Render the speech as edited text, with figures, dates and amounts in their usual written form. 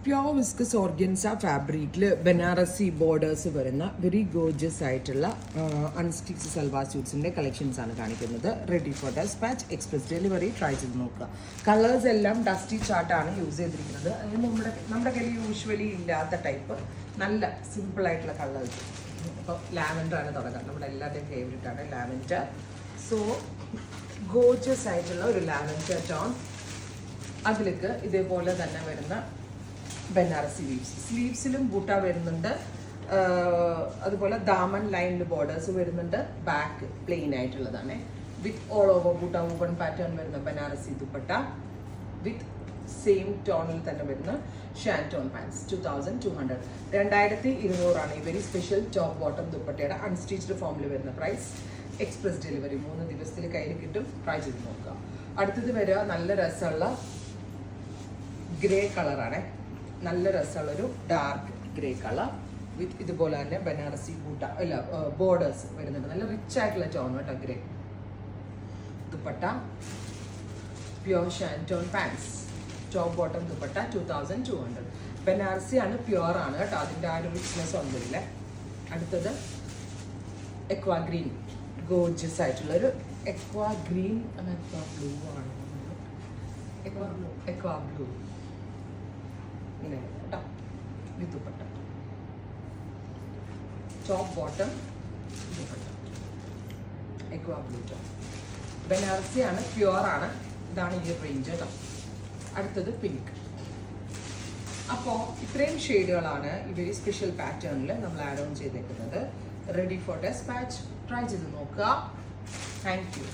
Pure viscose organza ഫാബ്രിക്കിൽ Banarasi borders വരുന്ന very gorgeous ആയിട്ടുള്ള അൺസ്റ്റിച്ച് സൽവാർ സ്യൂട്ട്സിൻ്റെ കളക്ഷൻസ് ആണ് കാണിക്കുന്നത്. Ready for despatch, express delivery. Try ചെയ്ത് നോക്കുക. കളേഴ്സ് എല്ലാം ഡസ്റ്റി ചാർട്ടാണ് യൂസ് ചെയ്തിരിക്കുന്നത്. അത് നമ്മുടെ കയ്യിൽ യൂഷ്വലി ഇല്ലാത്ത ടൈപ്പ് നല്ല സിമ്പിൾ ആയിട്ടുള്ള കളേഴ്സ്. അപ്പോൾ ലാവൻഡർ ആണ് തുടങ്ങുക. നമ്മുടെ എല്ലാവരുടെയും ഫേവറേറ്റ് ആണ് ലാവൻഡർ. സോ ഗോർജിയസ് ആയിട്ടുള്ള ഒരു ലാവൻഡർ ടോൺ. അതിലേക്ക് ഇതേപോലെ തന്നെ വരുന്ന ബനാറസി സ്ലീവ്സിലും ബൂട്ട വരുന്നുണ്ട്. അതുപോലെ ദാമൻ ലൈനിൽ ബോർഡേഴ്സ് വരുന്നുണ്ട്. ബാക്ക് പ്ലെയിൻ ആയിട്ടുള്ളതാണ്. വിത്ത് ഓൾ ഓവർ ബൂട്ട വൂവൺ പാറ്റേൺ വരുന്ന ബനാറസി ദുപ്പട്ട വിത്ത് സെയിം ടോണിൽ തന്നെ വരുന്ന ഷാൻറ്റോൺ പാൻസ്. 2200, 2200 ഈ വെരി സ്പെഷ്യൽ ടോപ്പ് ബോട്ടം ദുപ്പട്ടയുടെ അൺസ്റ്റിച്ച്ഡ് ഫോമിൽ വരുന്ന പ്രൈസ്. എക്സ്പ്രസ് ഡെലിവറി 3 ദിവസത്തിൽ കയ്യിൽ കിട്ടും. ട്രൈ ചെയ്ത് നോക്കുക. അടുത്തത് വരിക നല്ല രസമുള്ള ഗ്രേ കളറാണ്. നല്ല രസമുള്ളൊരു ഡാർക്ക് ഗ്രേ കളർ വിത്ത് ഇതുപോലെ തന്നെ ബനാറസി ബൂട്ട അല്ല ബോർഡേഴ്സ് വരുന്നുണ്ട്. നല്ല റിച്ച് ആയിട്ടുള്ള ടോൺ കേട്ടോ grey. Dupatta pure shantoon pants. Top bottom dupatta 2200. Banarasi ആണ്, പ്യോർ ആണ് കേട്ടോ. അതിൻ്റെ ആ ഒരു റിച്ച്നെസ് ഒന്നുമില്ല. അടുത്തത് എക്വാ ഗ്രീൻ. ഗോർജിയസ് ആയിട്ടുള്ളൊരു എക്വാ ഗ്രീൻ എക്വാ ബ്ലൂ ആണ്. എക്വാ ബ്ലൂ ഇങ്ങനെ കേട്ടോ. Dupatta top bottom dupatta aqua blue top. Banarasi ആണ്, പ്യുവർ ആണ്. ഇതാണ് ഈ റേഞ്ച് കേട്ടോ. അടുത്തത് പിങ്ക്. അപ്പോൾ ഇത്രയും ഷെയ്ഡുകളാണ് ഈ വെരി സ്പെഷ്യൽ പാറ്റേണിൽ നമ്മൾ ആഡ് ഓൺ ചെയ്തേക്കുന്നത്. Ready for despatch. ട്രൈ ചെയ്ത് നോക്കുക. Thank U.